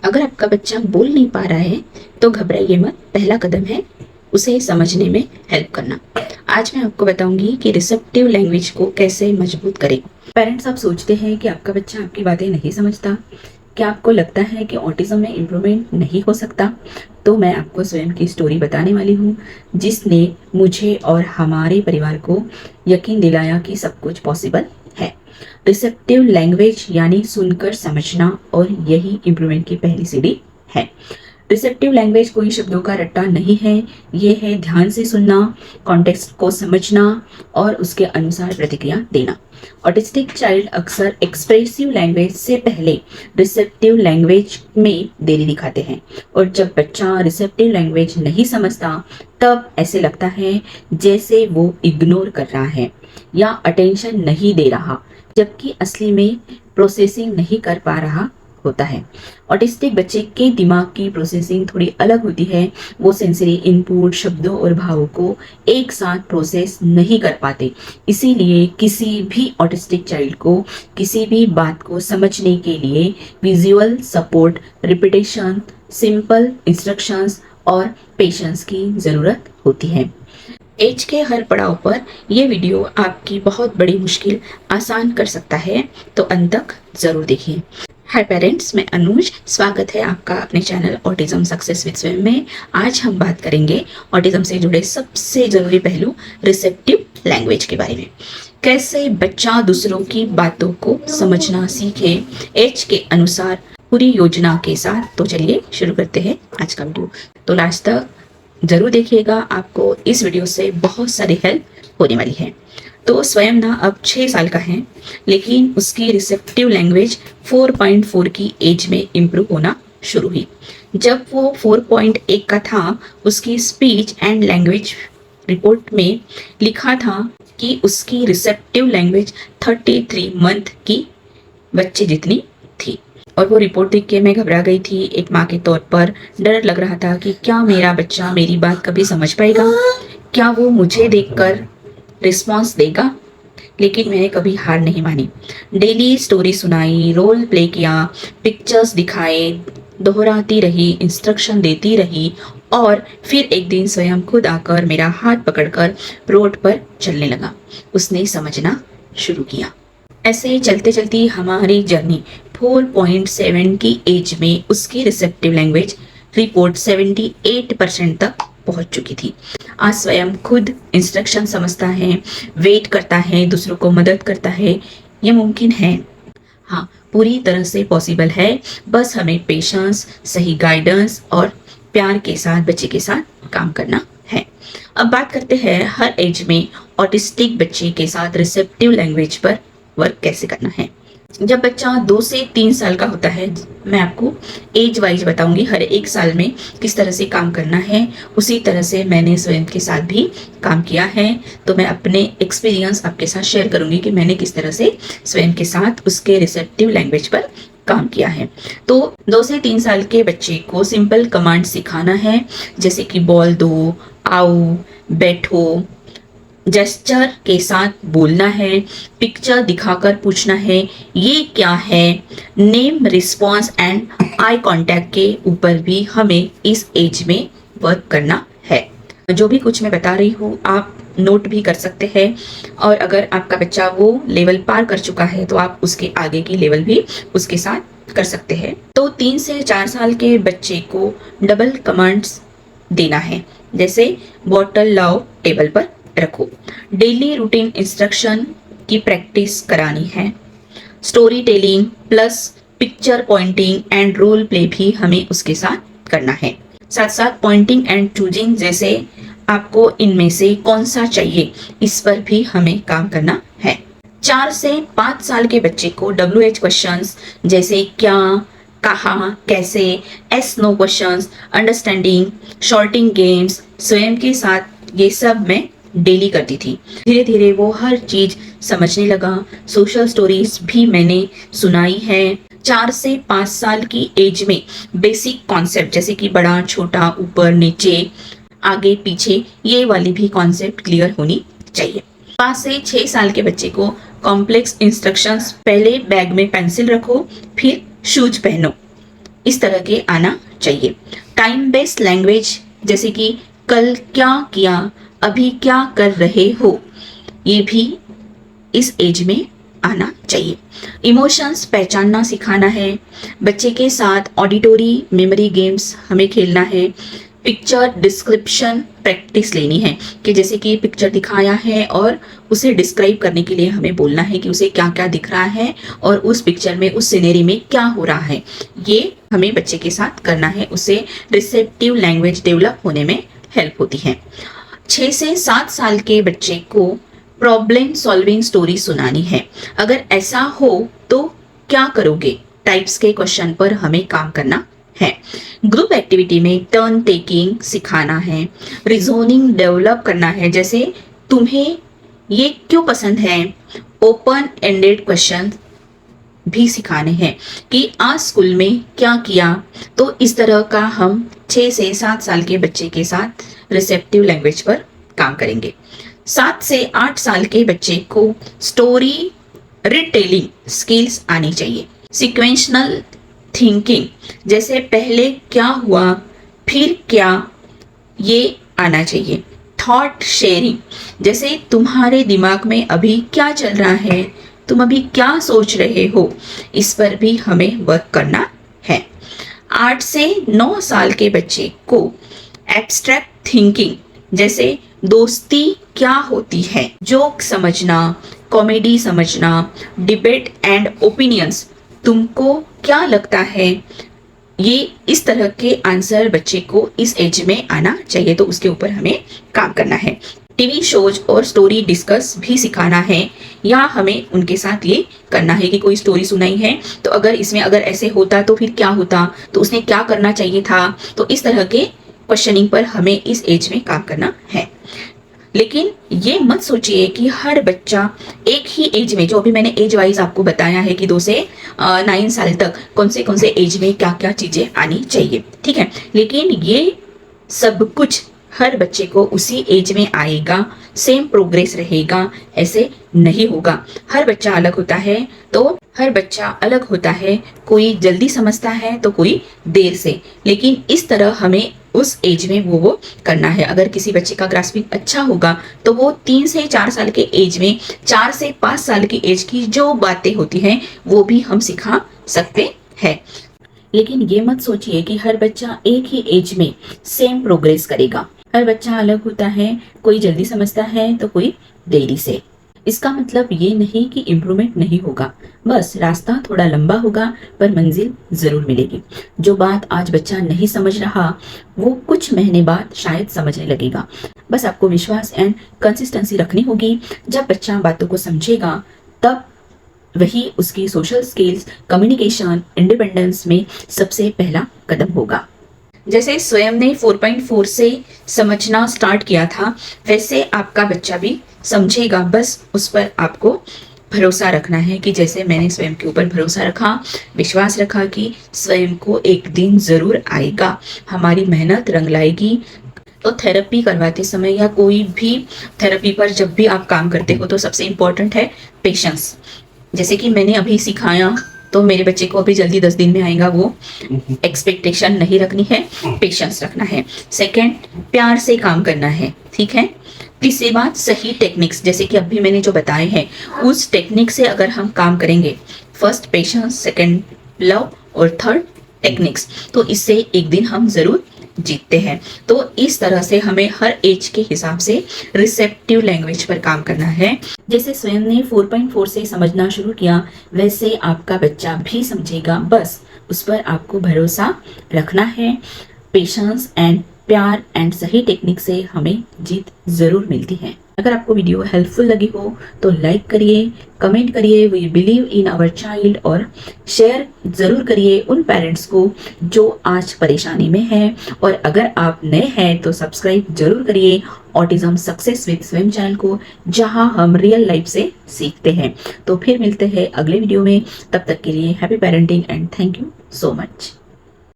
अगर आपका बच्चा बोल नहीं पा रहा है तो घबराइए मत। पहला कदम है उसे समझने में हेल्प करना। आज मैं आपको बताऊंगी कि रिसेप्टिव लैंग्वेज को कैसे मजबूत करें। पेरेंट्स, आप सोचते हैं कि आपका बच्चा आपकी बातें नहीं समझता। क्या आपको लगता है कि ऑटिज्म में इम्प्रूवमेंट नहीं हो सकता? तो मैं आपको स्वयं की स्टोरी बताने वाली हूँ, जिसने मुझे और हमारे परिवार को यकीन दिलाया कि सब कुछ पॉसिबल है। रिसेप्टिव लैंग्वेज यानी सुनकर समझना, और यही इम्प्रूवमेंट की पहली सीढ़ी है। रिसेप्टिव लैंग्वेज कोई शब्दों का रट्टा नहीं है। ये है ध्यान से सुनना, कॉन्टेक्स्ट को समझना और उसके अनुसार प्रतिक्रिया देना। ऑटिस्टिक चाइल्ड अक्सर एक्सप्रेसिव लैंग्वेज से पहले रिसेप्टिव लैंग्वेज में देरी दिखाते हैं, और जब बच्चा रिसेप्टिव लैंग्वेज नहीं समझता तब ऐसे लगता है जैसे वो इग्नोर कर रहा है या अटेंशन नहीं दे रहा, जबकि असली में प्रोसेसिंग नहीं कर पा रहा होता है। ऑटिस्टिक बच्चे के दिमाग की प्रोसेसिंग थोड़ी अलग होती है। वो सेंसरी इनपुट, शब्दों और भावों को एक साथ प्रोसेस नहीं कर पाते। इसीलिए किसी भी ऑटिस्टिक चाइल्ड को किसी भी बात को समझने के लिए visual support, repetition, simple instructions और पेशेंस की ज़रूरत होती है। एज के हर पड़ाव पर यह वीडियो आपकी बहुत बड़ी मुश्किल आसान कर सकता है, तो अंत तक ज़रूर देखिए। हाय पेरेंट्स, मैं अनुज। स्वागत है आपका अपने चैनल ऑटिज्म सक्सेस विद स्वयं में। आज हम बात करेंगे ऑटिज्म से जुड़े सबसे ज़रूरी पहलू रिसेप्टिव लैंग्वेज के बारे में। कैसे बच्चा दूसरों की बातों को समझना सीखे एज के अनुसार, पूरी योजना के साथ। तो चलिए शुरू करते हैं आज का वीडियो। तो लास्ट तक जरूर देखिएगा, आपको इस वीडियो से बहुत सारी हेल्प होने वाली है। तो स्वयं ना अब 6 साल का है, लेकिन उसकी रिसेप्टिव लैंग्वेज 4.4 की एज में इम्प्रूव होना शुरू हुई। जब वो 4.1 का था, उसकी स्पीच एंड लैंग्वेज रिपोर्ट में लिखा था कि उसकी रिसेप्टिव लैंग्वेज 33 मंथ की बच्चे जितनी थी। और वो रिपोर्ट देख के मैं घबरा गई थी। एक माँ के तौर पर डर लग रहा था कि क्या मेरा बच्चा मेरी बात कभी समझ पाएगा, क्या वो मुझे देखकर रिस्पॉन्स देगा। लेकिन मैंने कभी हार नहीं मानी। डेली स्टोरी सुनाई, रोल प्ले किया, पिक्चर्स दिखाए, दोहराती रही, इंस्ट्रक्शन देती रही, और फिर एक दिन स्वयं खुद आकर मेरा हाथ पकड़कर रोड पर चलने लगा। उसने समझना शुरू किया। ऐसे ही चलते चलती हमारी जर्नी 4.7 की एज में उसकी रिसेप्टिव लैंग्वेज रिपोर्ट 78% तक पहुंच चुकी थी। आज स्वयं खुद इंस्ट्रक्शन समझता है, वेट करता है, दूसरों को मदद करता है। ये मुमकिन है, हाँ, पूरी तरह से पॉसिबल है। बस हमें पेशेंस, सही गाइडेंस और प्यार के साथ बच्चे के साथ काम करना है। अब बात करते हैं हर एज में ऑटिस्टिक बच्चे के साथ रिसेप्टिव लैंग्वेज पर वर्क कैसे करना है। जब बच्चा 2 से 3 साल का होता है, मैं आपको एज वाइज बताऊंगी हर एक साल में किस तरह से काम करना है। उसी तरह से मैंने स्वयं के साथ भी काम किया है, तो मैं अपने एक्सपीरियंस आपके साथ शेयर करूंगी कि मैंने किस तरह से स्वयं के साथ उसके रिसेप्टिव लैंग्वेज पर काम किया है। तो 2 से 3 साल के बच्चे को सिंपल कमांड सिखाना है, जैसे कि बॉल दो, आओ, बैठो। जेस्चर के साथ बोलना है, पिक्चर दिखाकर पूछना है ये क्या है। Name, response and eye contact के ऊपर भी हमें इस एज में वर्क करना है। जो भी कुछ मैं बता रही हूँ आप नोट भी कर सकते हैं, और अगर आपका बच्चा वो लेवल पार कर चुका है तो आप उसके आगे की लेवल भी उसके साथ कर सकते हैं। तो 3 से 4 साल के बच्चे को डबल कमांड्स देना है, जैसे बॉटल लाओ, टेबल पर रखो। डेली रूटीन इंस्ट्रक्शन की प्रैक्टिस करानी है। Story telling plus picture pointing and role play भी हमें उसके साथ करना है। साथ साथ पॉइंटिंग एंड चूजिंग, जैसे आपको इनमें से कौन सा चाहिए, इस पर भी हमें काम करना है। 4 से 5 साल के बच्चे को WH क्वेश्चंस, जैसे क्या, कहाँ, कैसे, yes no questions, understanding, sorting games स्वयं के साथ ये सब मैं डेली करती थी। धीरे धीरे वो हर चीज समझने लगा। सोशल स्टोरीज भी मैंने सुनाई है। 4 से 5 साल की एज में बेसिक कॉन्सेप्ट, जैसे कि बड़ा, छोटा, ऊपर, नीचे, आगे, पीछे, ये वाली भी कॉन्सेप्ट क्लियर होनी चाहिए। 5 से 6 साल के बच्चे को कॉम्प्लेक्स इंस्ट्रक्शंस, पहले बैग में पेंसिल रखो, फिर शूज पहनो, इस तरह के आना चाहिए। टाइम बेस्ड लैंग्वेज जैसे कि कल क्या किया, अभी क्या कर रहे हो, ये भी इस एज में आना चाहिए। इमोशंस पहचानना सिखाना है। बच्चे के साथ ऑडिटोरी मेमोरी गेम्स हमें खेलना है। पिक्चर डिस्क्रिप्शन प्रैक्टिस लेनी है कि जैसे कि पिक्चर दिखाया है और उसे डिस्क्राइब करने के लिए हमें बोलना है कि उसे क्या क्या दिख रहा है और उस पिक्चर में उस सिनेरी में क्या हो रहा है, ये हमें बच्चे के साथ करना है। उससे रिसेप्टिव लैंग्वेज डेवलप होने में हेल्प होती है। 6 से 7 साल के बच्चे को प्रॉब्लम सॉल्विंग स्टोरी सुनानी है। अगर ऐसा हो तो क्या करोगे टाइप्स के क्वेश्चन पर हमें काम करना है। ग्रुप एक्टिविटी में टर्न टेकिंग सिखाना है। रीजनिंग डेवलप करना है, जैसे तुम्हें ये क्यों पसंद है। ओपन एंडेड क्वेश्चन भी सिखाने हैं कि आज स्कूल में क्या किया। तो इस तरह का हम 6 से 7 साल के बच्चे के साथ रिसेप्टिव लैंग्वेज पर काम करेंगे। 7 से 8 साल के बच्चे को स्टोरी रिटेलिंग स्किल्स आनी चाहिए। सिक्वेंशनल थिंकिंग जैसे पहले क्या हुआ फिर क्या, ये आना चाहिए। थॉट शेयरिंग जैसे तुम्हारे दिमाग में अभी क्या चल रहा है, तुम अभी क्या सोच रहे हो, इस पर भी हमें वर्क करना है। 8 से 9 साल के बच्चे को एब्स्ट्रैक्ट थिंकिंग जैसे दोस्ती क्या होती है, जोक समझना, कॉमेडी समझना, डिबेट एंड ओपिनियंस, तुमको क्या लगता है, ये इस तरह के आंसर बच्चे को इस एज में आना चाहिए। तो उसके ऊपर हमें काम करना है। टीवी शोज और स्टोरी डिस्कस भी सिखाना है, या हमें उनके साथ ये करना है कि कोई स्टोरी सुनाई है तो अगर इसमें अगर ऐसे होता तो फिर क्या होता, तो उसने क्या करना चाहिए था। तो इस तरह के क्वेश्चनिंग पर हमें इस एज में काम करना है। लेकिन ये मत सोचिए कि हर बच्चा एक ही एज में, जो अभी मैंने एज वाइज आपको बताया है कि 2 से 9 साल तक कौन से एज में क्या क्या चीजें आनी चाहिए, ठीक है। लेकिन ये सब कुछ हर बच्चे को उसी एज में आएगा, सेम प्रोग्रेस रहेगा, ऐसे नहीं होगा। हर बच्चा अलग होता है, तो हर बच्चा अलग होता है। कोई जल्दी समझता है तो कोई देर से, लेकिन इस तरह हमें उस एज में वो करना है। अगर किसी बच्चे का ग्रास्पिंग अच्छा होगा तो वो 3 से 4 साल के एज में 4 से 5 साल की एज की जो बातें होती हैं वो भी हम सिखा सकते हैं। लेकिन ये मत सोचिए कि हर बच्चा एक ही एज में सेम प्रोग्रेस करेगा। हर बच्चा अलग होता है, कोई जल्दी समझता है तो कोई देरी से। इसका मतलब ये नहीं कि इम्प्रूवमेंट नहीं होगा, बस रास्ता थोड़ा लंबा होगा पर मंजिल जरूर मिलेगी। जो बात आज बच्चा नहीं समझ रहा वो कुछ महीने बाद शायद समझने लगेगा। बस आपको विश्वास एंड कंसिस्टेंसी रखनी होगी। जब बच्चा बातों को समझेगा तब वही उसकी सोशल स्किल्स, कम्युनिकेशन, इंडिपेंडेंस में सबसे पहला कदम होगा। जैसे स्वयं ने 4.4 से समझना स्टार्ट किया था, वैसे आपका बच्चा भी समझेगा। बस उस पर आपको भरोसा रखना है कि जैसे मैंने स्वयं के ऊपर भरोसा रखा, विश्वास रखा कि स्वयं को एक दिन जरूर आएगा, हमारी मेहनत रंग लाएगी। तो थेरेपी करवाते समय या कोई भी थेरेपी पर जब भी आप काम करते हो तो सबसे इम्पोर्टेंट है पेशेंस। जैसे कि मैंने अभी सिखाया तो मेरे बच्चे को अभी जल्दी 10 दिन में आएगा, वो एक्सपेक्टेशन नहीं रखनी है, पेशेंस रखना है। सेकंड, प्यार से काम करना है, ठीक है। तीसरी बात, सही टेक्निक्स, जैसे कि अभी मैंने जो बताए हैं उस टेक्निक से अगर हम काम करेंगे, फर्स्ट पेशेंस, सेकंड लव और थर्ड टेक्निक्स, तो इससे एक दिन हम जरूर जीतते हैं। तो इस तरह से हमें हर एज के हिसाब से रिसेप्टिव लैंग्वेज पर काम करना है। जैसे स्वयं ने 4.4 से समझना शुरू किया वैसे आपका बच्चा भी समझेगा। बस उस पर आपको भरोसा रखना है। पेशेंस एंड प्यार एंड सही टेक्निक से हमें जीत जरूर मिलती है। अगर आपको वीडियो हेल्पफुल लगी हो तो लाइक करिए, कमेंट करिए we believe in our child, और शेयर जरूर करिए उन पेरेंट्स को जो आज परेशानी में हैं। और अगर आप नए हैं तो सब्सक्राइब जरूर करिए ऑटिज्म सक्सेस विद स्वयं चैनल को, जहां हम रियल लाइफ से सीखते हैं। तो फिर मिलते हैं अगले वीडियो में, तब तक के लिए happy parenting and thank you so much.